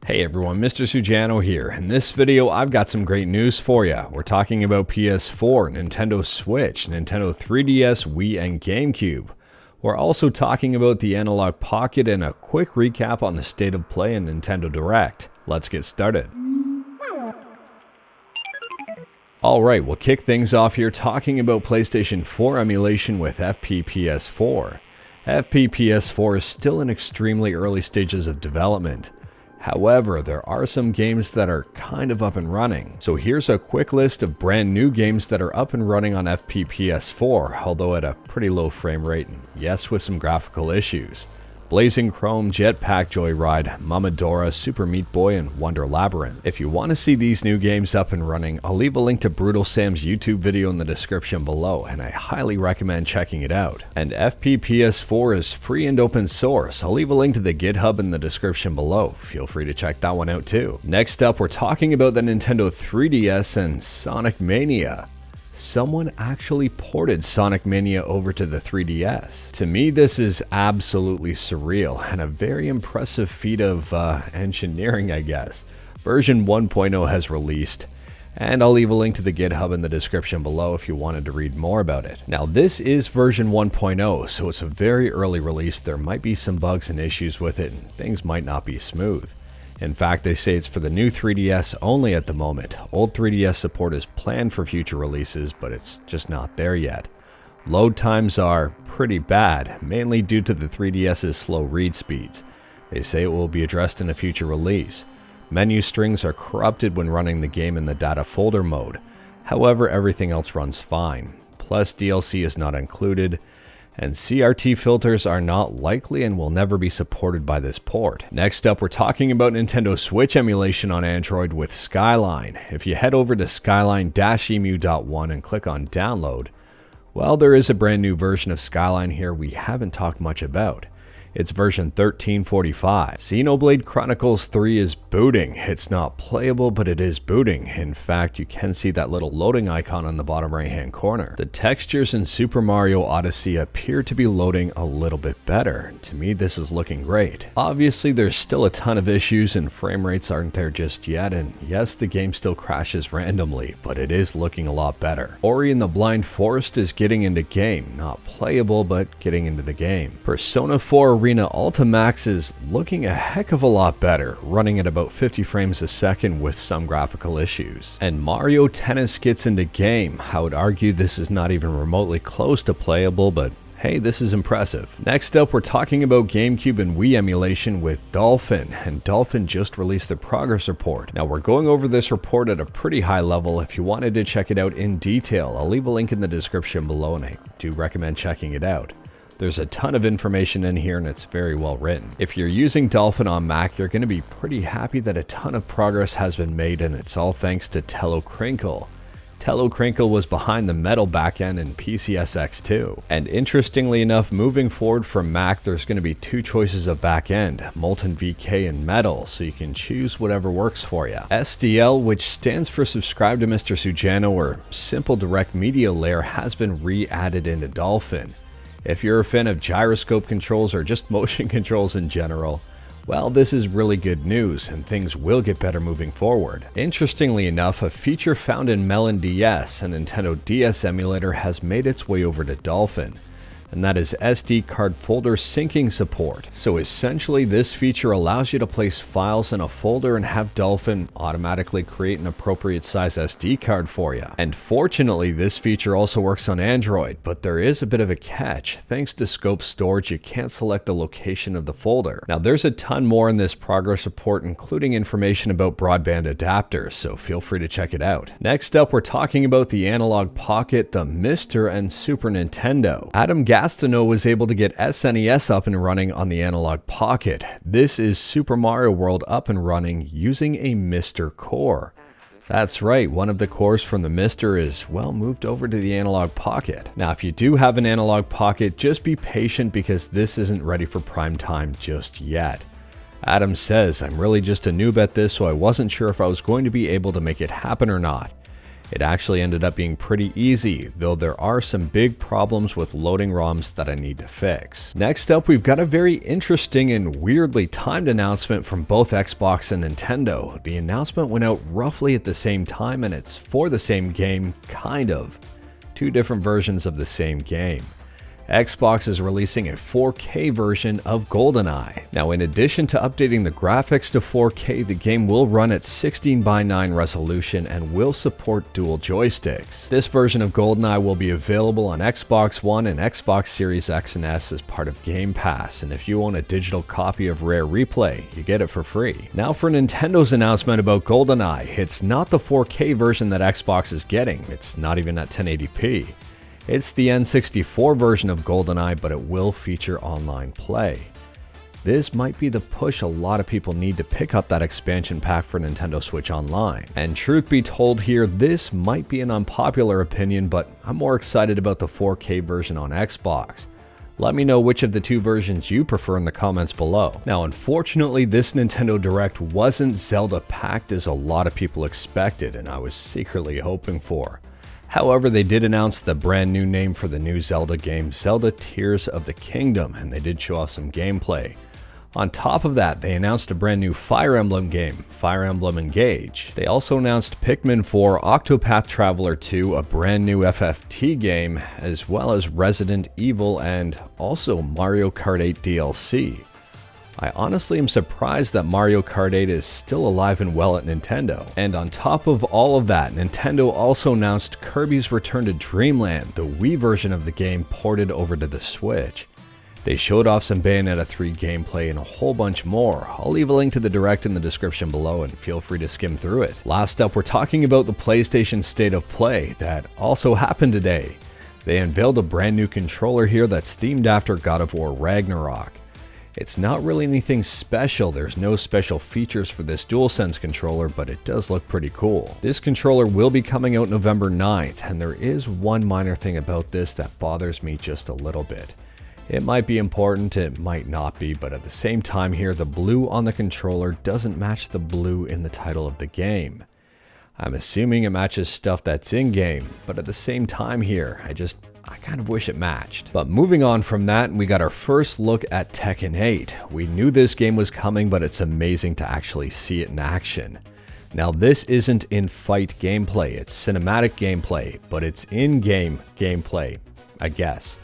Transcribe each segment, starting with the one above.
Hey everyone, Mr. Sujano here. In this video, I've got some great news for you. We're talking about PS4, Nintendo Switch, Nintendo 3DS, Wii, and GameCube. We're also talking about the Analogue Pocket and a quick recap on the state of play in Nintendo Direct. Let's get started. Alright, we'll kick things off here talking about PlayStation 4 emulation with FPPS4. FPPS4 is still in extremely early stages of development. However, there are some games that are kind of up and running. So here's a quick list of brand new games that are up and running on FPPS4, although at a pretty low frame rate and yes, with some graphical issues. Blazing Chrome, Jetpack Joyride, Mamadora, Super Meat Boy, and Wonder Labyrinth. If you want to see these new games up and running, I'll leave a link to Brutal Sam's YouTube video in the description below, and I highly recommend checking it out. And FPPS4 is free and open source. I'll leave a link to the GitHub in the description below. Feel free to check that one out too. Next up, we're talking about the Nintendo 3DS and Sonic Mania. Someone actually ported Sonic Mania over to the 3DS. To me, this is absolutely surreal and a very impressive feat of engineering, I guess. Version 1.0 has released, and I'll leave a link to the GitHub in the description below if you wanted to read more about it. Now, this is version 1.0, so it's a very early release. There might be some bugs and issues with it, and things might not be smooth. In fact, they say it's for the new 3DS only at the moment. Old 3DS support is planned for future releases, but it's just not there yet. Load times are pretty bad, mainly due to the 3DS's slow read speeds. They say it will be addressed in a future release. Menu strings are corrupted when running the game in the data folder mode. However, everything else runs fine. Plus, DLC is not included, and CRT filters are not likely and will never be supported by this port. Next up, we're talking about Nintendo Switch emulation on Android with Skyline. If you head over to skyline-emu.1 and click on download, well, there is a brand new version of Skyline here we haven't talked much about. It's version 1345. Xenoblade Chronicles 3 is booting. It's not playable, but it is booting. In fact, you can see that little loading icon on the bottom right hand corner. The textures in Super Mario Odyssey appear to be loading a little bit better. To me, this is looking great. Obviously, there's still a ton of issues and frame rates aren't there just yet, and yes, the game still crashes randomly, but it is looking a lot better. Ori and the Blind Forest is getting into game. Not playable, but getting into the game. Persona 4 Arena Ultimax is looking a heck of a lot better, running at about 50 frames a second with some graphical issues. And Mario Tennis gets into game. I would argue this is not even remotely close to playable, but hey, this is impressive. Next up, we're talking about GameCube and Wii emulation with Dolphin, and Dolphin just released the progress report. Now, we're going over this report at a pretty high level. If you wanted to check it out in detail, I'll leave a link in the description below, and I do recommend checking it out. There's a ton of information in here and it's very well written. If you're using Dolphin on Mac, you're going to be pretty happy that a ton of progress has been made, and it's all thanks to Tello Crinkle. Tello Crinkle was behind the Metal backend in PCSX2. And interestingly enough, moving forward from Mac, there's going to be two choices of backend, Molten VK and Metal, so you can choose whatever works for you. SDL, which stands for Subscribe to Mr. Sujano, or Simple Direct Media Layer, has been re-added into Dolphin. If you're a fan of gyroscope controls or just motion controls in general, well, this is really good news and things will get better moving forward. Interestingly enough, a feature found in Melon DS, a Nintendo DS emulator, has made its way over to Dolphin, and that is SD card folder syncing support. So essentially, this feature allows you to place files in a folder and have Dolphin automatically create an appropriate size SD card for you. And fortunately, this feature also works on Android, but there is a bit of a catch. Thanks to scope storage, you can't select the location of the folder. Now, there's a ton more in this progress report, including information about broadband adapters, so feel free to check it out. Next up, we're talking about the Analogue Pocket, the Mister, and Super Nintendo. Adam Gastineau was able to get SNES up and running on the Analogue Pocket. This is Super Mario World up and running using a Mister core. That's right, one of the cores from the Mister is, well, moved over to the Analogue Pocket. Now, if you do have an Analogue Pocket, just be patient because this isn't ready for prime time just yet. Adam says, I'm really just a noob at this, so I wasn't sure if I was going to be able to make it happen or not. It actually ended up being pretty easy, though there are some big problems with loading ROMs that I need to fix. Next up, we've got a very interesting and weirdly timed announcement from both Xbox and Nintendo. The announcement went out roughly at the same time, and it's for the same game, kind of. Two different versions of the same game. Xbox is releasing a 4K version of Goldeneye. Now, in addition to updating the graphics to 4K, the game will run at 16:9 resolution and will support dual joysticks. This version of Goldeneye will be available on Xbox One and Xbox Series X and S as part of Game Pass, and if you own a digital copy of Rare Replay, you get it for free. Now for Nintendo's announcement about Goldeneye, it's not the 4K version that Xbox is getting, it's not even at 1080p. It's the N64 version of Goldeneye, but it will feature online play. This might be the push a lot of people need to pick up that expansion pack for Nintendo Switch Online. And truth be told here, this might be an unpopular opinion, but I'm more excited about the 4K version on Xbox. Let me know which of the two versions you prefer in the comments below. Now, unfortunately, this Nintendo Direct wasn't Zelda packed as a lot of people expected, and I was secretly hoping for. However, they did announce the brand new name for the new Zelda game, Zelda Tears of the Kingdom, and they did show off some gameplay. On top of that, they announced a brand new Fire Emblem game, Fire Emblem Engage. They also announced Pikmin 4, Octopath Traveler 2, a brand new FFT game, as well as Resident Evil and also Mario Kart 8 DLC. I honestly am surprised that Mario Kart 8 is still alive and well at Nintendo. And on top of all of that, Nintendo also announced Kirby's Return to Dreamland, the Wii version of the game ported over to the Switch. They showed off some Bayonetta 3 gameplay and a whole bunch more. I'll leave a link to the Direct in the description below and feel free to skim through it. Last up, we're talking about the PlayStation State of Play that also happened today. They unveiled a brand new controller here that's themed after God of War Ragnarok. It's not really anything special, there's no special features for this DualSense controller, but it does look pretty cool. This controller will be coming out November 9th, and there is one minor thing about this that bothers me just a little bit. It might be important, it might not be, but at the same time here, the blue on the controller doesn't match the blue in the title of the game. I'm assuming it matches stuff that's in-game, but at the same time here, I kind of wish it matched. But moving on from that, we got our first look at Tekken 8. We knew this game was coming, but it's amazing to actually see it in action. Now, this isn't in-fight gameplay, it's cinematic gameplay, but it's in-game gameplay, I guess.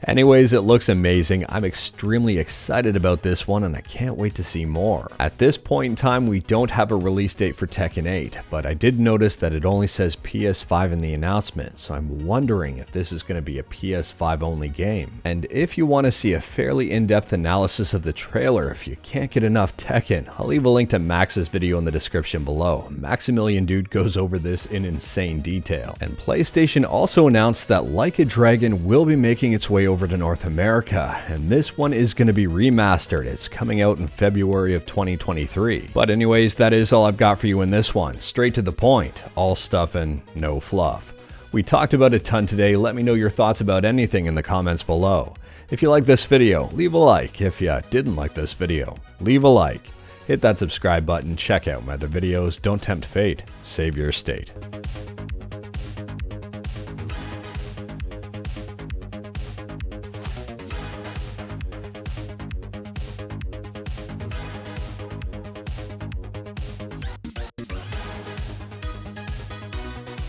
Anyways, it looks amazing. I'm extremely excited about this one and I can't wait to see more. At this point in time, we don't have a release date for Tekken 8, but I did notice that it only says PS5 in the announcement, so I'm wondering if this is going to be a PS5 only game. And if you want to see a fairly in-depth analysis of the trailer, if you can't get enough Tekken, I'll leave a link to Max's video in the description below. Maximilian Dude goes over this in insane detail. And PlayStation also announced that Like a Dragon will be making its way over to North America, and this one is going to be remastered. It's coming out in February of 2023. But anyways, that is all I've got for you in this one. Straight to the point, all stuff and no fluff. We talked about a ton today. Let me know your thoughts about anything in the comments below. If you like this video, leave a like. If you didn't like this video, leave a like. Hit that subscribe button, check out my other videos, don't tempt fate, save your state.